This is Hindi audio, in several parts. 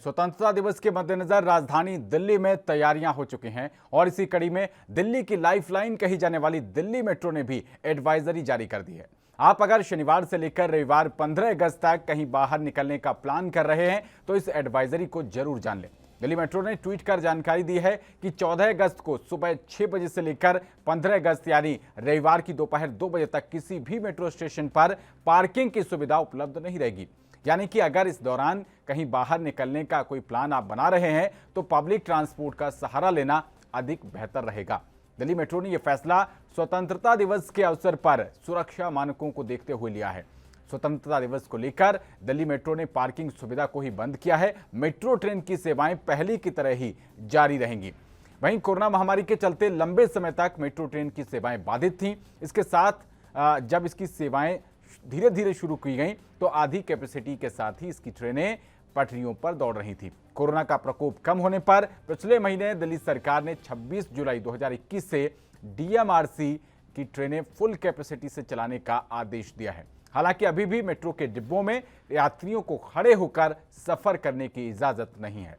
स्वतंत्रता दिवस के मद्देनजर राजधानी दिल्ली में तैयारियां हो चुकी हैं और इसी कड़ी में दिल्ली की लाइफलाइन कही जाने वाली दिल्ली मेट्रो ने भी एडवाइजरी जारी कर दी है। आप अगर शनिवार से लेकर रविवार 15 अगस्त तक कहीं बाहर निकलने का प्लान कर रहे हैं तो इस एडवाइजरी को जरूर जान लें। दिल्ली मेट्रो ने ट्वीट कर जानकारी दी है कि 14 अगस्त को सुबह 6 बजे से लेकर 15 अगस्त यानी रविवार की दोपहर 2 बजे तक किसी भी मेट्रो स्टेशन पर पार्किंग की सुविधा उपलब्ध नहीं रहेगी। यानी कि अगर इस दौरान कहीं बाहर निकलने का कोई प्लान आप बना रहे हैं तो पब्लिक ट्रांसपोर्ट का सहारा लेना अधिक बेहतर रहेगा। दिल्ली मेट्रो ने यह फैसला स्वतंत्रता दिवस के अवसर पर सुरक्षा मानकों को देखते हुए लिया है। स्वतंत्रता दिवस को लेकर दिल्ली मेट्रो ने पार्किंग सुविधा को ही बंद किया है। मेट्रो ट्रेन की सेवाएं पहले की तरह ही जारी रहेंगी। वहीं कोरोना महामारी के चलते लंबे समय तक मेट्रो ट्रेन की सेवाएं बाधित थीं। इसके साथ जब इसकी सेवाएं धीरे धीरे शुरू की गई तो आधी कैपेसिटी के साथ ही इसकी ट्रेनें पटरियों पर दौड़ रही थी। कोरोना का प्रकोप कम होने पर पिछले महीने दिल्ली सरकार ने 26 जुलाई 2021 से डीएमआरसी की ट्रेनें फुल कैपेसिटी से चलाने का आदेश दिया है। हालांकि अभी भी मेट्रो के डिब्बों में यात्रियों को खड़े होकर सफर करने की इजाजत नहीं है।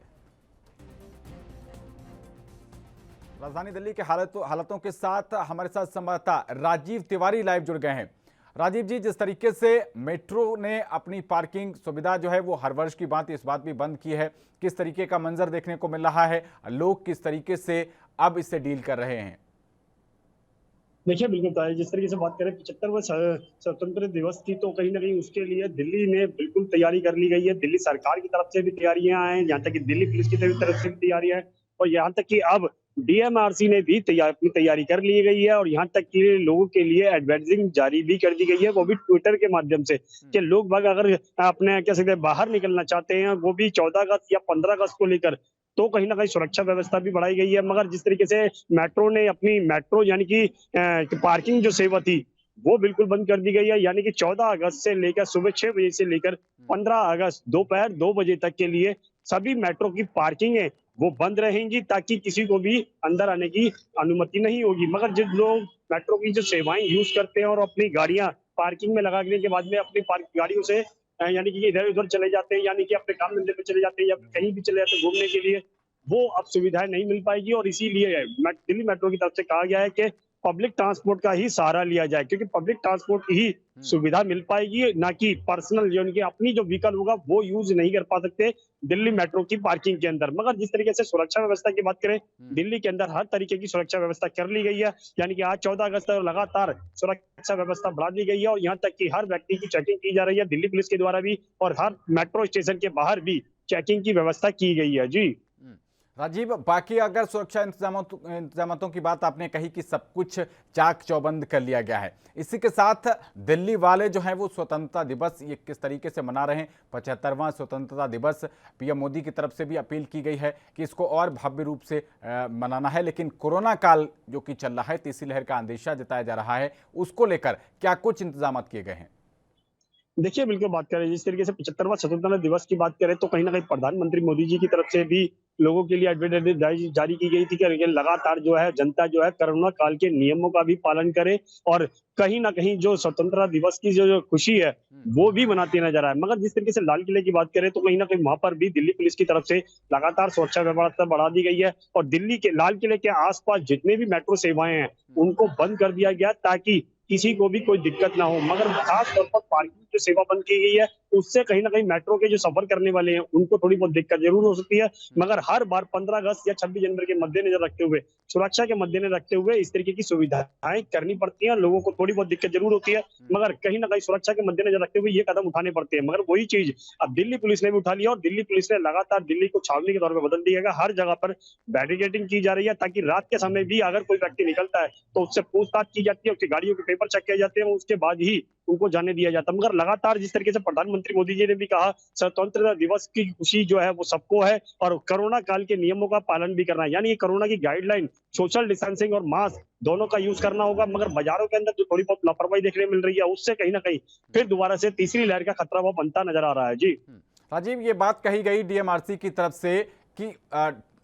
राजधानी दिल्ली के हालातों के साथ हमारे साथ संवाददाता राजीव तिवारी लाइव जुड़ गए हैं। राजीव जी, जिस तरीके से मेट्रो ने अपनी पार्किंग सुविधा जो है वो हर वर्ष की बात इस बात भी बंद की है, किस तरीके का मंजर देखने को मिल रहा है, लोग किस तरीके से अब इससे डील कर रहे हैं? देखिए, बिल्कुल ताई, जिस तरीके से बात करें 75वां स्वतंत्र दिवस की, तो कहीं न कहीं उसके लिए दिल्ली में बिल्कुल तैयारी कर ली गई है। दिल्ली सरकार की तरफ से भी तैयारियां हैं, यहाँ तक कि दिल्ली पुलिस की तरफ से भी तैयारियां हैं और यहाँ तक कि अब डीएमआरसी ने भी अपनी तैयारी कर ली गई है और यहाँ तक कि लोगों के लिए एडवर्टाइजिंग जारी भी कर दी गई है, वो भी ट्विटर के माध्यम से, कि लोग बाग अगर अपने कह सकते हैं बाहर निकलना चाहते हैं, वो भी 14 अगस्त या 15 अगस्त को लेकर, तो कहीं न कहीं सुरक्षा व्यवस्था भी बढ़ाई गई है। मगर जिस तरीके से मेट्रो ने अपनी मेट्रो यानी कि पार्किंग जो सेवा थी, वो बिल्कुल बंद कर दी गई है। यानी कि 14 अगस्त से लेकर सुबह 6 बजे से लेकर 15 अगस्त दोपहर 2 बजे तक के लिए सभी मेट्रो की पार्किंगें वो बंद रहेंगी, ताकि किसी को भी अंदर आने की अनुमति नहीं होगी। मगर जिन लोग मेट्रो की जो सेवाएं यूज करते हैं और अपनी गाड़ियां पार्किंग में लगाने के बाद में अपनी गाड़ियों से यानी कि इधर उधर चले जाते हैं, यानी कि अपने काम धंधे पे चले जाते हैं या कहीं भी चले जाते हैं घूमने के लिए, वो अब सुविधाएं नहीं मिल पाएगी। और इसीलिए दिल्ली मेट्रो की तरफ से कहा गया है कि पब्लिक ट्रांसपोर्ट का ही सहारा लिया जाए, क्योंकि पब्लिक ट्रांसपोर्ट की ही सुविधा मिल पाएगी, ना कि पर्सनल जो उनकी अपनी जो व्हीकल होगा वो यूज नहीं कर पा सकते दिल्ली मेट्रो की पार्किंग के अंदर। मगर जिस तरीके से सुरक्षा व्यवस्था की बात करें, दिल्ली के अंदर हर तरीके की सुरक्षा व्यवस्था कर ली गई है। यानी कि आज 14 अगस्त तक लगातार सुरक्षा व्यवस्था बढ़ा दी गई है और यहाँ तक कि हर व्यक्ति की चेकिंग की जा रही है दिल्ली पुलिस के द्वारा भी, और हर मेट्रो स्टेशन के बाहर भी चेकिंग की व्यवस्था की गई है। जी राजीव, बाकी अगर सुरक्षा इंतजामों की बात आपने कही कि सब कुछ चाक चौबंद कर लिया गया है, इसी के साथ दिल्ली वाले जो हैं वो स्वतंत्रता दिवस ये किस तरीके से मना रहे हैं? 75वां स्वतंत्रता दिवस पीएम मोदी की तरफ से भी अपील की गई है कि इसको और भव्य रूप से मनाना है, लेकिन कोरोना काल जो कि चल रहा है, तीसरी लहर का अंदेशा जताया जा रहा है, उसको लेकर क्या कुछ इंतजाम किए गए हैं? देखिए, बिल्कुल बात करें, जिस तरीके से 75वां स्वतंत्रता दिवस की बात करें, तो कहीं न कहीं प्रधानमंत्री मोदी जी की तरफ से भी लोगों के लिए एडवर्टाइज़ जारी की गई थी कि ये लगातार जो है जनता जो है कोरोना काल के नियमों का भी पालन करे और कहीं न कहीं जो स्वतंत्रता दिवस की जो खुशी है, वो भी मनाते नज़र आए। मगर जिस तरीके से लाल किले की बात करें, तो कहीं न कहीं वहाँ पर भी दिल्ली पुलिस की तरफ से लगातार सुरक्षा व्यवस्था बढ़ा दी गई है और दिल्ली के लाल किले के आस-पास जितने भी मेट्रो सेवाएँ हैं, उनको बंद कर दिया गया, ताकि किसी को भी कोई दिक्कत ना हो। मगर खास तौर पर पार्किंग जो सेवा बंद की गई है, उससे कहीं न कहीं मेट्रो के जो सफर करने वाले हैं, उनको थोड़ी बहुत दिक्कत ज़रूर हो सकती है। मगर हर बार 15 अगस्त या 26 जनवरी के मद्देनज़र रखते हुए, सुरक्षा के मद्देनज़र रखते हुए इस तरीके की सुविधाएँ करनी पड़ती हैं। लोगों को थोड़ी बहुत दिक्कत ज़रूर होती है, मगर कहीं न कहीं सुरक्षा के मद्देनज़र रखते हुए ये कदम उठाने पड़ते हैं। मगर वही चीज़ अब दिल्ली पुलिस ने भी उठा लिया और दिल्ली पुलिस ने लगातार दिल्ली को छावनी के तौर पे बदल दिया है। हर जगह पर बैरिकेडिंग की जा रही है, ताकि रात के समय भी अगर कोई व्यक्ति निकलता है, तो उससे पूछताछ की जाती है, उसकी गाड़ियों के पेपर चेक किए जाते हैं, उसके बाद ही उनको जाने दिया जाता है। मगर लगातार जिस तरीके से प्रधानमंत्री मोदी जी ने भी कहा, स्वतंत्रता दिवस की खुशी जो है वो सबको है और कोरोना काल के नियमों का पालन भी करना है। यानी कि कोरोना की गाइडलाइन, सोशल डिस्टेंसिंग और मास्क दोनों का यूज करना होगा। मगर बाजारों के अंदर जो थोड़ी बहुत लापरवाही देखने मिल रही है, उससे कहीं न कहीं फिर दोबारा से तीसरी लहर का खतरा वो बनता नजर आ रहा है। जी राजीव, ये बात कही गई डीएमआरसी की तरफ से कि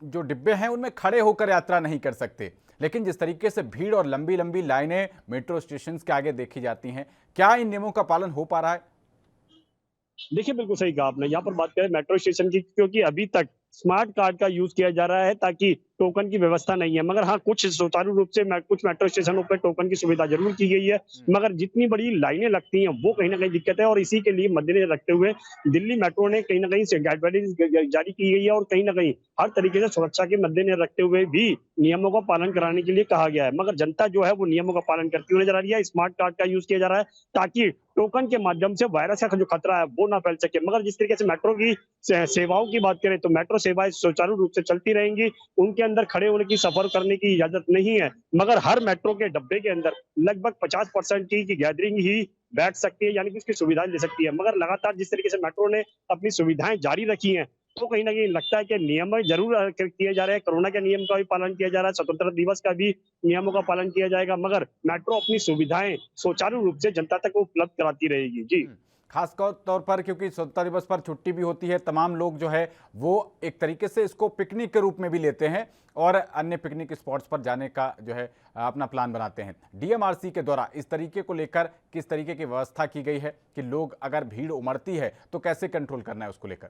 जो डिब्बे हैं उनमें खड़े होकर यात्रा नहीं कर सकते, लेकिन जिस तरीके से भीड़ और लंबी लंबी लाइनें मेट्रो स्टेशन के आगे देखी जाती हैं, क्या इन नियमों का पालन हो पा रहा है? देखिए, बिल्कुल सही कहा आपने। यहाँ पर बात करें मेट्रो स्टेशन की, क्योंकि अभी तक स्मार्ट कार्ड का यूज़ किया जा रहा है ताकि टोकन की व्यवस्था नहीं है। मगर हाँ, कुछ सुचारू रूप से कुछ मेट्रो स्टेशनों पे टोकन की सुविधा ज़रूर की गई है, हुँ। मगर जितनी बड़ी लाइनें लगती हैं, वो कहीं न कहीं दिक्कत है और इसी के लिए मद्देनज़र रखते हुए दिल्ली मेट्रो ने कहीं न कहीं से गाइडलाइंस जारी की गई है और कहीं न कहीं हर तरीके से सुरक्षा के मद्देनज़र रखते हुए भी नियमों का पालन कराने के लिए कहा गया है। मगर जनता जो है, वो नियमों का पालन करती हुई नज़र आ रही है। स्मार्ट कार्ड का यूज़ किया जा रहा है ताकि टोकन के माध्यम से वायरस का जो खतरा है वो ना फैल सके। मगर जिस तरीके से मेट्रो की सेवाओं की बात करें तो मेट्रो सेवाएं सुचारू रूप से चलती रहेंगी। उनके अंदर खड़े होने की, सफर करने की इजाजत नहीं है, मगर हर मेट्रो के डब्बे के अंदर लगभग 50% की गैदरिंग ही बैठ सकती है, यानी कि उसकी सुविधाएं ले सकती है। मगर लगातार जिस तरीके से मेट्रो ने अपनी सुविधाएं जारी रखी हैं, तो कहीं न कहीं लगता है कि नियम जरूर किए जा रहे हैं। कोरोना के नियम का भी पालन किया जा रहा है, स्वतंत्रता दिवस का भी नियमों का पालन किया जाएगा, मगर मेट्रो अपनी सुविधाएं सुचारू रूप से जनता तक उपलब्ध कराती रहेगी। जी। खास तौर पर क्योंकि स्वतंत्रता दिवस पर छुट्टी भी होती है, तमाम लोग जो है वो एक तरीके से इसको पिकनिक के रूप में भी लेते हैं और अन्य पिकनिक स्पॉट्स पर जाने का जो है अपना प्लान बनाते हैं। डीएमआरसी के द्वारा इस तरीके को लेकर किस तरीके की व्यवस्था की गई है कि लोग अगर भीड़ उमड़ती है तो कैसे कंट्रोल करना है उसको लेकर?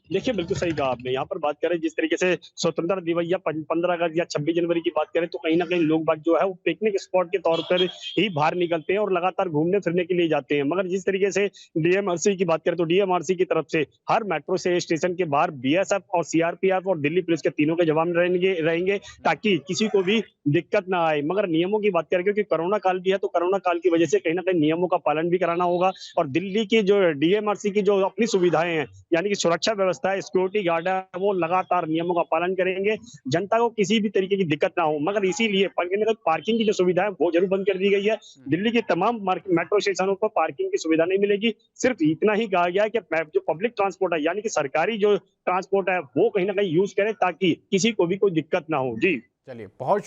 देखिए, बिल्कुल सही कहा आपने। यहाँ पर बात करें जिस तरीके से स्वतंत्रता दिवस या 15 अगस्त या 26 जनवरी की बात करें, तो कहीं न कहीं लोग बाग जो है वो पिकनिक स्पॉट के तौर पर ही बाहर निकलते हैं और लगातार घूमने-फिरने के लिए जाते हैं। मगर जिस तरीके से डीएमआरसी की बात करें तो डीएमआरसी की तरफ से हर मेट्रो से स्टेशन के बाहर बीएसएफ और सीआरपीएफ और दिल्ली पुलिस के तीनों के जवान रहेंगे रहेंगे ताकि किसी को भी दिक्कत ना आए। मगर नियमों की बात करें, क्योंकि कोरोना काल भी है, तो कोरोना काल की वजह से कहीं न कहीं नियमों का पालन भी कराना होगा और दिल्ली की जो डीएमआरसी की जो अपनी सुविधाएँ हैं, यानी कि सुरक्षा व्यवस्था है, सिक्योरिटी गार्ड है, वो लगातार नियमों का पालन करेंगे। जनता को किसी भी तरीके की दिक्कत ना हो, मगर इसीलिए पार्किंग की जो सुविधा है, वो ज़रूर बंद कर दी गई है। दिल्ली के तमाम मेट्रो स्टेशनों पर पार्किंग की सुविधा नहीं मिलेगी। सिर्फ इतना ही कहा गया है कि जो पब्लिक ट्रांसपोर्ट है, यानी कि सरकारी जो ट्रांसपोर्ट है, वो कहीं न कहीं यूज़ करें ताकि किसी को भी कोई दिक्कत ना हो। जी। चलिए, बहुत शुक्रिया।